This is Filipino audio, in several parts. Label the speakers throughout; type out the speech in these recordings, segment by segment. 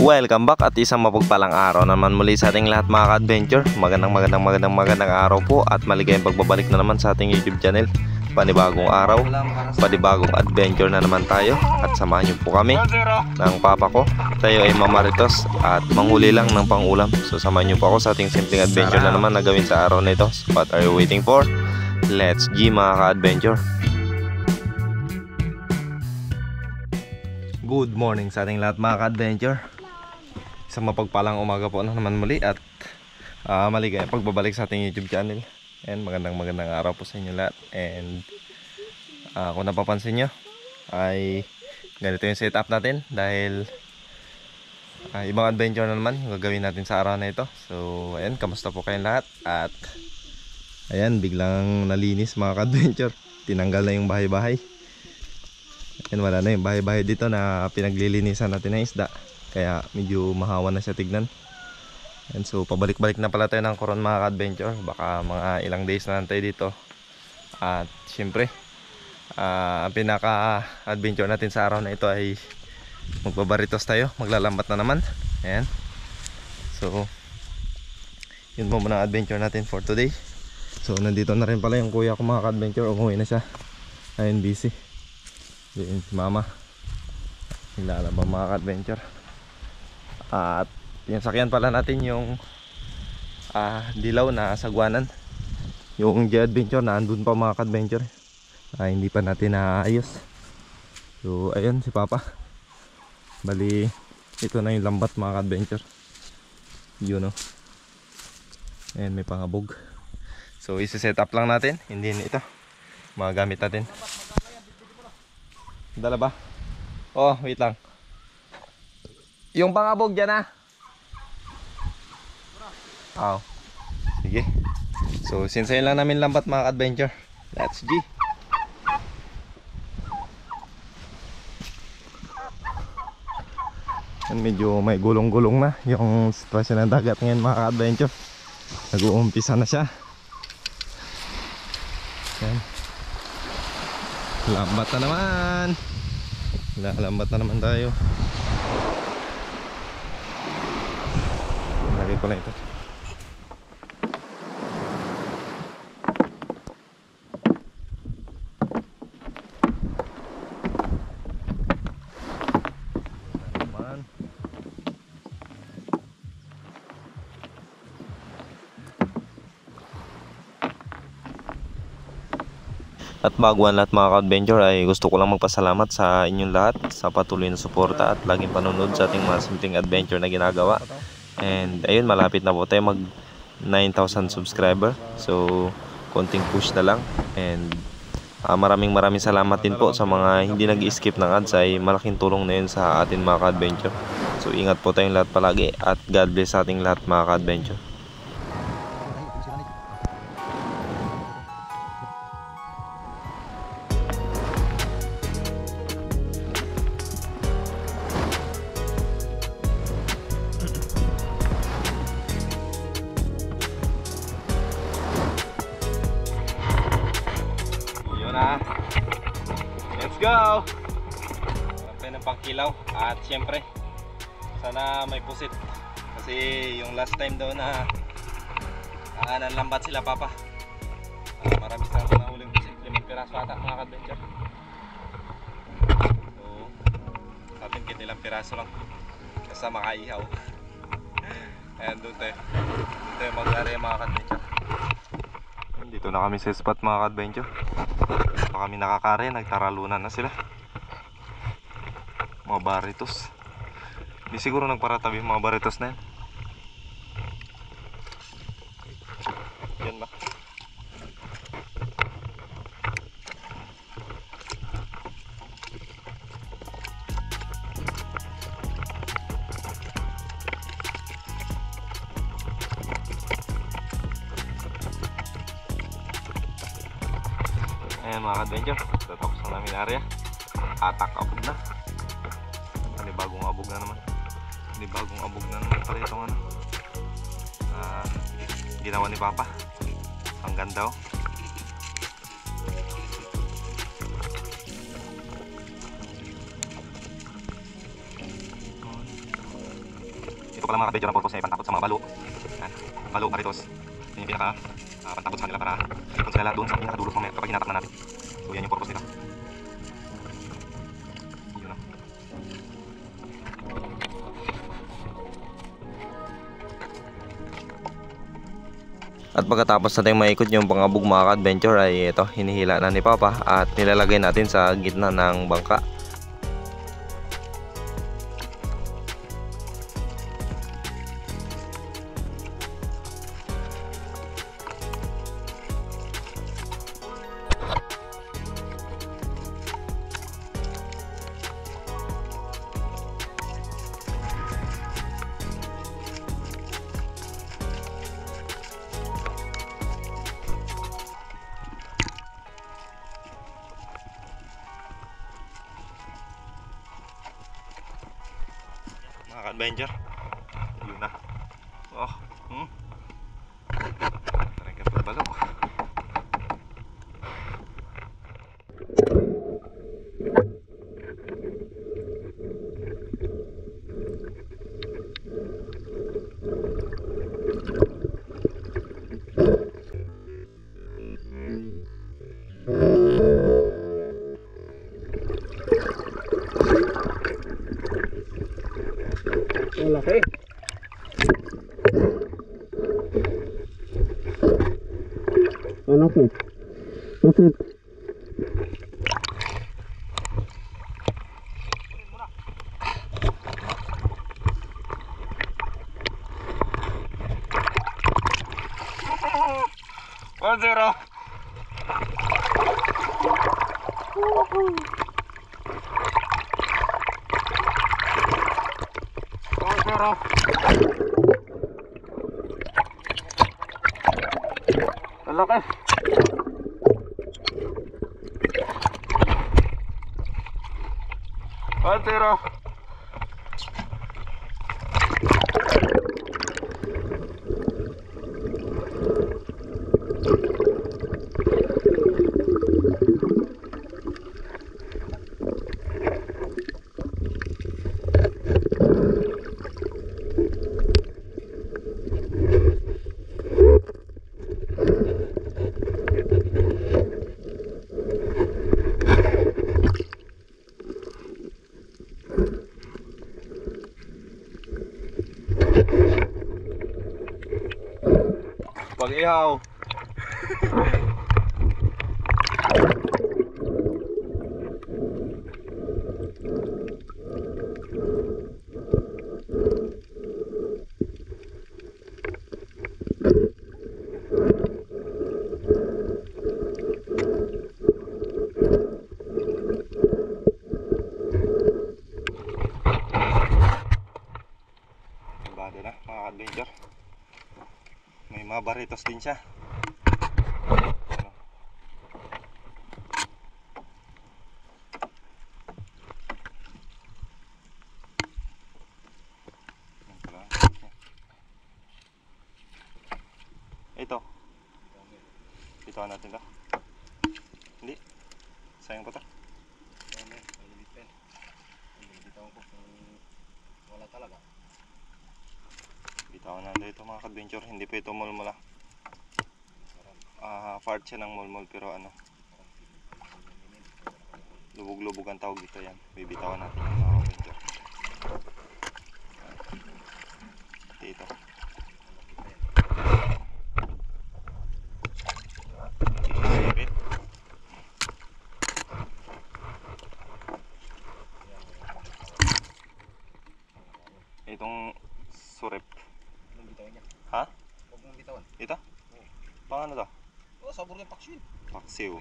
Speaker 1: Welcome back at isang mapagpalang araw naman muli sa ating lahat mga ka-adventure. Magandang araw po at maligayang pagbabalik na naman sa ating YouTube channel. Panibagong araw, panibagong adventure na naman tayo. At samahan niyo po kami ng papa ko. Tayo ay mamaritos at manghuli lang ng pangulam. So samahan niyo po ako sa ating simpleng adventure na naman na gawin sa araw na ito. So, what are you waiting for? Let's G mga ka-adventure. Good morning sa ating lahat mga ka-adventure. Isang mapagpalang umaga po na naman muli at maligayang pagbabalik sa ating YouTube channel. And magandang araw po sa inyo lahat. And kung napapansin nyo ay ganito yung setup natin dahil ibang adventure na naman yung gagawin natin sa araw na ito. So ayan, kamusta po kayong lahat? At ayan, biglang nalinis mga ka-adventure. Tinanggal na yung bahay-bahay. And wala na yung bahay-bahay dito na pinaglilinisan natin ng isda. Kaya medyo mahawa na siya tignan. And so pabalik-balik na pala tayo ng Coron mga ka-adventure. Baka mga ilang days na lang tayo dito. At syempre ang pinaka-adventure natin sa araw na ito ay magbabaritos tayo. Maglalambat na naman. Ayan. So yun po muna ang adventure natin for today. So nandito na rin pala yung kuya ko mga ka-adventure. Umuwi na siya. Ayun, busy. Diyan si mama naglalaba mga ka-adventure. At yung sakyan pala natin yung dilaw na sagwanan. Yung J-Adventure na andun pa mga ka-adventure. Hindi pa natin naayos. So ayun si papa. Bali ito na yung lambat mga ka-adventure. Yun o. Ayan, may pangabog. So isi-set up lang natin. Hindi ito mga gamit natin. Dala ba? Oh, wait lang. Yung pangabog dyan Oh. Sige. So sinsayin lang namin lambat mga adventure. Let's G. Medyo may gulong-gulong na yung sitwasyon ng dagat ngayon mga adventure. Nag-uumpisa na siya. Yan. Lambat na naman. Lambat na naman tayo. Lagay ko na ito. At bago ang lahat mga ka-adventure ay gusto ko lang magpasalamat sa inyong lahat sa patuloy na suporta at laging panonood sa ating mga simpleng adventure na ginagawa. And ayun, malapit na po tayo mag 9,000 subscriber. So konting push na lang. And maraming salamat din po sa mga hindi nag-skip ng ads. Ay malaking tulong na yun sa atin mga ka-adventure. So ingat po tayong lahat palagi at God bless sa ating lahat mga ka-adventure. Let's go! Meron tayo ng pangkilaw. At syempre sana may pusit. Kasi yung last time daw na nanlambat sila papa, marami silang mga huling pusit. 5 piraso ata mga ka-adventure. So sa atin kitilang piraso lang basta makaihaw. Ayan, doon tayo mag-area mga ka-adventure. Dito na kami sa spot mga ka-adventure. Dito kami nakakare, nagtaralunan na sila. Mga baritos. Di siguro nagparatabi mga baritos na yan. Yan ba? Ayan mga ka-adventure, tatapos na namin area. Atak abog na. Panibagong abog na naman. Panibagong abog na naman pala itong ginawa ni papa. Ang ganda oh. Ito pala mga ka-adventure ang purpose niya, pantakot sa mga balo. Yan. Balo, maritos. Yan yung pinaka pantakot sa kanila para ikot sila lahat doon sa pinakadulot mamaya kapag hinatak na natin. So yan yung purpose nito. Yun oh. At pagkatapos natin maikot yung pangabog mga ka-adventure ay ito, hinihila na ni Papa at nilalagay natin sa gitna ng bangka. Mga ka-adventure, yun na. Oh, taray ka pagbalo.
Speaker 2: Malaki. Malaki. Kasi
Speaker 1: One zero. Ang laki. One zero. Pag-ihaw. Bado na mga ka-adventure. May mga baritos din siya. Ano? Ito. Ito natin to. Hindi. Sayang pa to.
Speaker 2: wala talaga.
Speaker 1: Bitawan na ito mga ka-adventure. Hindi pa ito mulmula. Part siya ng mulmul pero ano, lubog-lubog ang tawag dito yan. Bibitawan natin yung mga ka-adventure. Dito. Itong surip.
Speaker 2: Anong bitawan niya?
Speaker 1: Ha?
Speaker 2: Huwag mong bitawan.
Speaker 1: Ito? Paano to?
Speaker 2: Oh, sabor ng paksiw.
Speaker 1: Paksiw.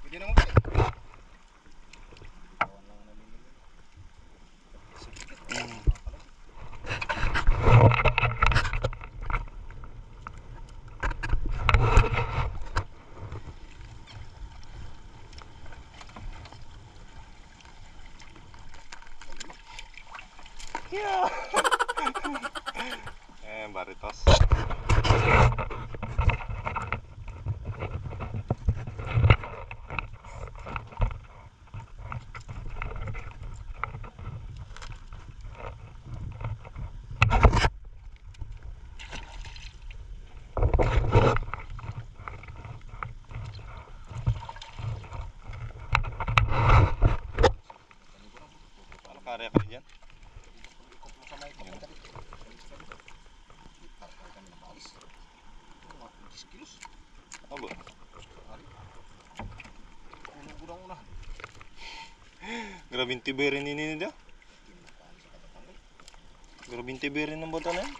Speaker 2: Pwede naman kayo. Bitawan lang namin yun.
Speaker 1: Yeah! Baritos. Paano karya kayo dyan?
Speaker 2: Ikot mo sa may pagkakabit. Parang kami nakaalis. Mga 10 kilos.
Speaker 1: Abo.
Speaker 2: Ari. Unang unahan.
Speaker 1: Grabing tiberin ni Nina.
Speaker 2: Kinakaalis sa katatanggal.
Speaker 1: Grabing tiberin ng bata na yan.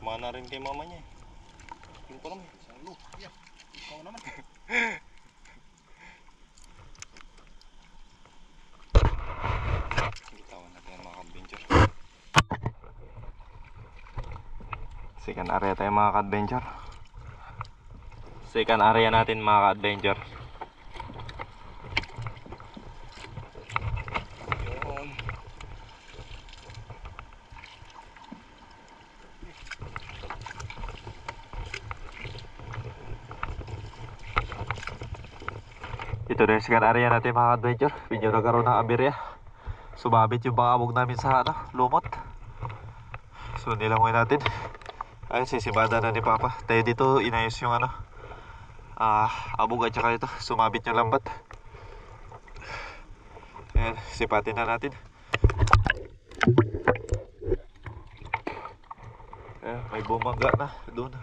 Speaker 1: Mana rin kay mama niya. Yung parang
Speaker 2: Isang lo. Yeah. Ikaw naman.
Speaker 1: Bitawan natin yung mga adventure. Second area tayo mga ka-adventure. Second area natin mga ka-adventure. Yun. Ito na yung second area natin mga ka-adventure. Medyo nagkaroon ng aberya. Sumabit yung bangabog namin sa lumot. So nilangoy natin. Ay, sisibada na ni Papa. Tayo dito inayos yung abog at saka ito. Sumabit yung lambat. Ayan, sipatin na natin. Ayan, may bumangga na doon.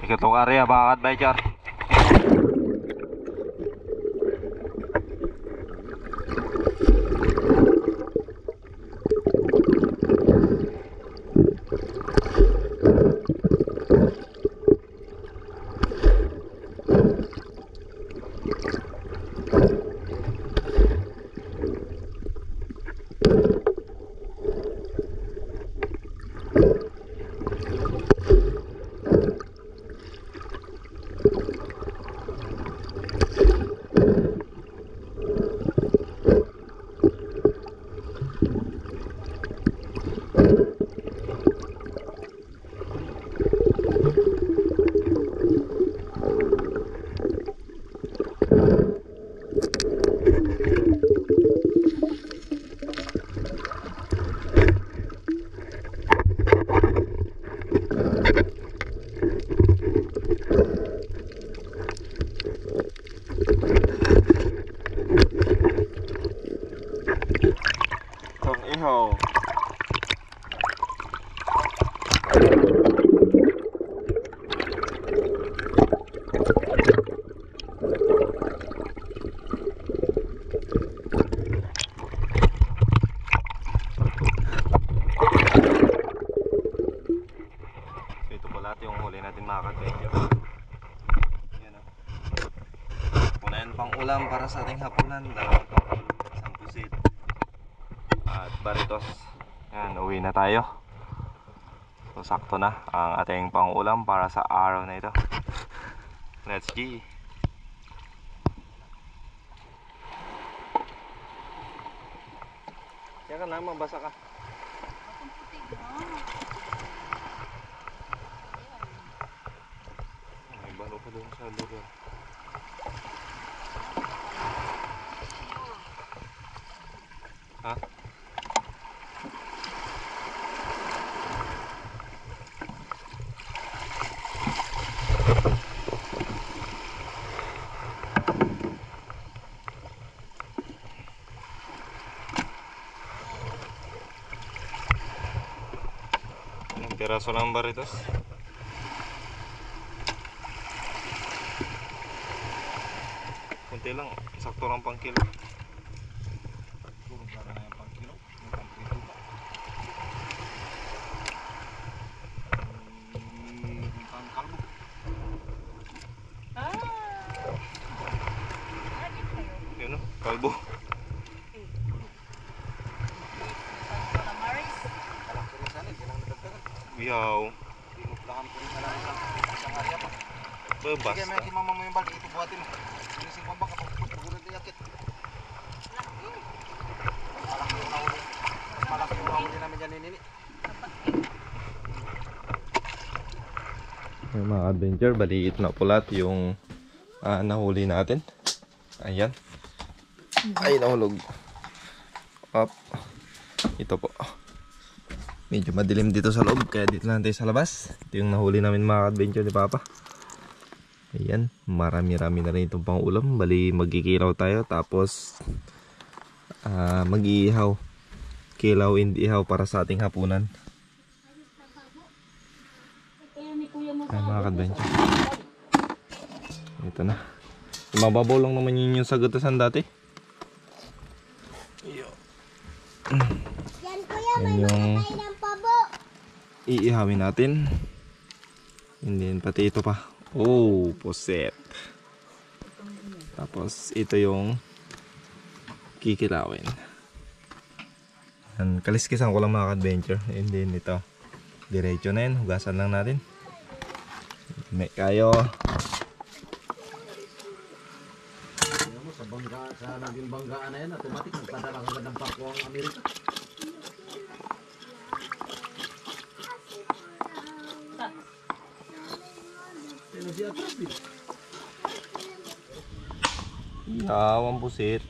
Speaker 1: Ikatong area mga ka-adventure. Ihaw. Ito po lahat yung huli natin mga ka-adventure. Yan o. Punayan pang ulam para sa ating hapunan. Dalawang pakul, isang pusit at baritos. Yan, uwi na tayo. So sakto na ang ating pang-ulam para sa araw na ito. Let's go. Kaya ka naman, basa ka. May balo ka doon sa lugar. Ha? piraso ng baritos. Kunti lang, sakto lang pang kilo.
Speaker 2: Puro para na yung pang kilo. Yung pang prito pa. Yung pang kalbo.
Speaker 1: Yun o, kalbo.
Speaker 2: Kalaki rin sana, hindi lang nadagdagan.
Speaker 1: Yaw.
Speaker 2: Pinuplahan ko rin na lang isang area pa. Sige,
Speaker 1: Basta.
Speaker 2: may mama mo yung balde, ito buhatin mo. Sinising pang baka, pagpugulan na yakit. Malaki yung nahuli. Mas malaki yung nahuli namin dyan ni Nini.
Speaker 1: Yung mga adventure, baliit na po lahat yung nahuli natin. Ayan. Ay, nahulog. Up. Ito po. Medyo madilim dito sa loob, kaya dito lang tayo sa labas. Ito yung nahuli namin mga adventure ni Papa. Ayan, marami-rami na rin itong pang ulam. Bali, magkikilaw tayo, tapos mag-iihaw. Kilaw and ihaw para sa ating hapunan. Ay, mga adventure. Ito na. Mababaw lang naman yun yung sagutasan dati. Yan yung iihawin natin. And then pati ito pa. Oh, puset. Tapos ito yung kikilawin. Kaliskisan ko lang mga adventure. And then ito, diretso na yun. Hugasan lang natin. May kayo.
Speaker 2: Sa bangga, sa naging banggaan na yan, automatic nagpadala ka ng pako ang Amerika. Pero siya traffic.
Speaker 1: Ang pusit.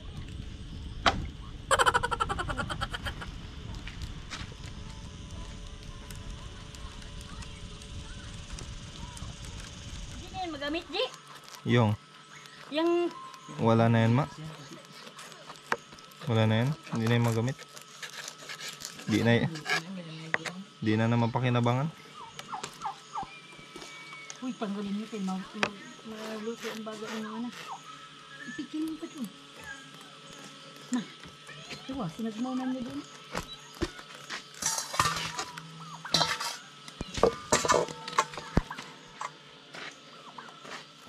Speaker 3: Hindi na yan magamit, Ji.
Speaker 1: Yung
Speaker 3: Yung
Speaker 1: wala na yan, ma. Wala na yan. Hindi na yan magamit. Di na naman pakinabangan.
Speaker 3: uy, panggulin nito. Maluto ang bago ang mga na. Ipigil mo pa ito. Na. Diba, sinagmaunan niyo doon.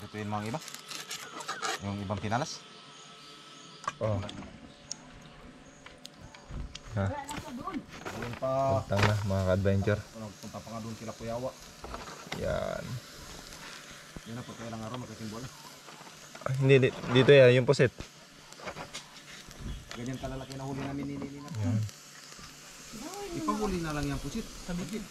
Speaker 2: Ito yung mga iba. Yung ibang pinalas.
Speaker 1: Oh. Ha?
Speaker 2: Ayun pa.
Speaker 1: Tang na mga adventure.
Speaker 2: Punta pa nga doon sila Kuyawa.
Speaker 1: Yan.
Speaker 2: Yan na, pag kailang araw magkasimbol.
Speaker 1: Hindi, dito yan, yung pusit.
Speaker 2: Ganyan kalalaki na huli namin ni Nini na.
Speaker 1: Yan.
Speaker 2: Ipahuli na lang yung pusit. Sabikit.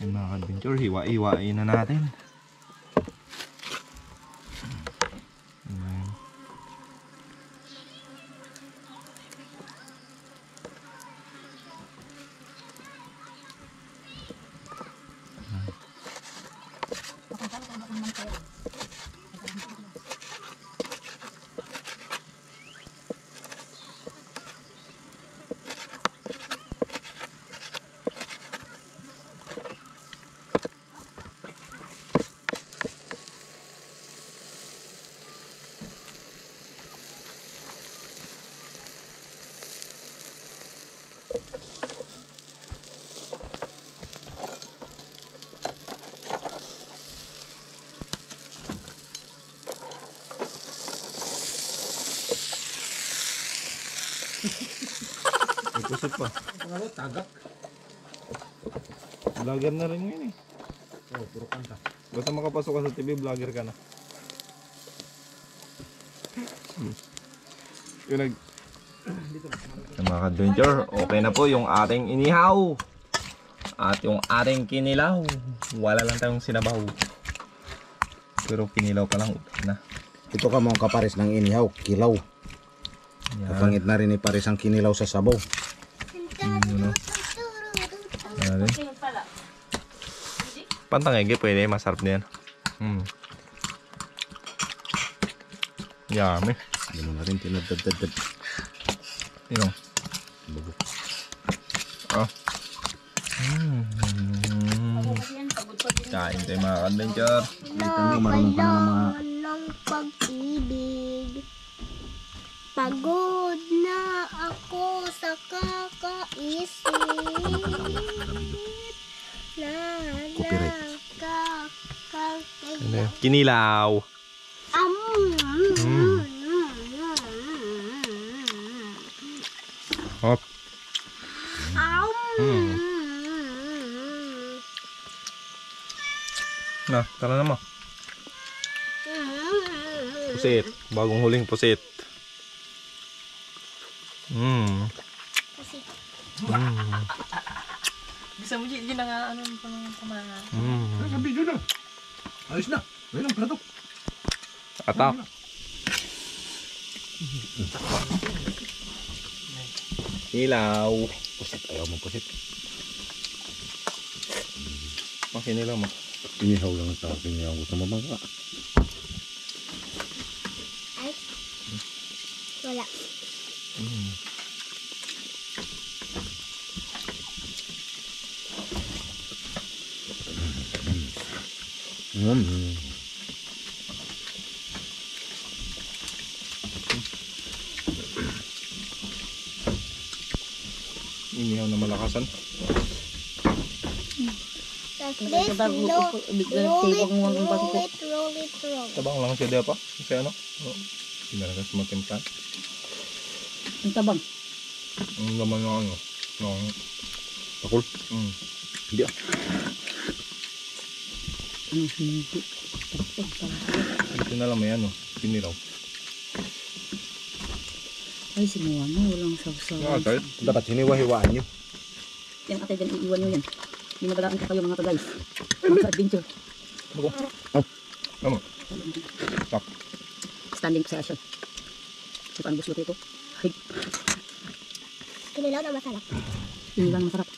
Speaker 1: Yung mga adventure, hiwa-hiwain na natin. Ayan. May pusit pa.
Speaker 2: Ano, tagak.
Speaker 1: Vlogger na rin ngayon eh.
Speaker 2: Oh, puro kanta.
Speaker 1: Basta makapasok ka sa TV, vlogger ka na. Yung nag... Mga adventure, okay na po yung ating inihaw. At yung ating kinilaw. Wala lang tayong sinabaw. Pero kinilaw pa lang, okay na.
Speaker 2: Ito ka mga kapares ng inihaw, kilaw.
Speaker 1: Yan.
Speaker 2: Kapangit na rin ni pares ang kinilaw sa sabaw.
Speaker 1: Ano?
Speaker 3: Tingin pala.
Speaker 1: Pantangege pwede, masarap na yan. Yummy.
Speaker 2: Ganun na rin, tinadadadad.
Speaker 1: Ino.
Speaker 2: Bubuk.
Speaker 1: Ah.
Speaker 3: Pagod yan, pagod pa din.
Speaker 1: Kain tayo mga ka-adventure.
Speaker 2: Dito nyo, marunong ka na ng mga...
Speaker 4: ng pag-ibig. Pagod na ako sa kakaisip. Na
Speaker 2: Copyright.
Speaker 1: Ano yun? Kinilaw. Hop. Na, tara na mo. Pusit. Bagong huling pusit.
Speaker 5: Bisa mo dyan na nga ano pang kumana.
Speaker 2: Sa video na. Ayos na. Ayun ang plato.
Speaker 1: Atak. Kinilaw.
Speaker 2: Pusit, ayaw mo pusit.
Speaker 1: Kinilaw mo.
Speaker 2: Inihaw lang sa akin yung gusto mo bangka.
Speaker 4: Ay, wala.
Speaker 1: Inihaw na malakasan.
Speaker 4: Let's roll it.
Speaker 1: Tabang lang siya diya pa. Kasi ano? Pinaragas mo timplan.
Speaker 3: Ang tabang.
Speaker 1: Ang laman ng ano. Ng
Speaker 2: Pakul. Hindi ah.
Speaker 3: Ano, hindi.
Speaker 1: Ito na lang may ano. Kinilaw.
Speaker 3: Ay, sinuwa mo. Walang sausawan.
Speaker 1: Nakakay.
Speaker 2: Dapat hiniwa-hiwaan nyo.
Speaker 3: Yan, ate, dyan iiwan nyo yan. Minagalaan ko kayo mga ka-guys. Mga ka-adventure.
Speaker 1: Ano? Tak.
Speaker 3: Standing sa asya. So, paano gusto ito? Ay,
Speaker 4: Kinilaw na masarap.
Speaker 3: inilang masarap.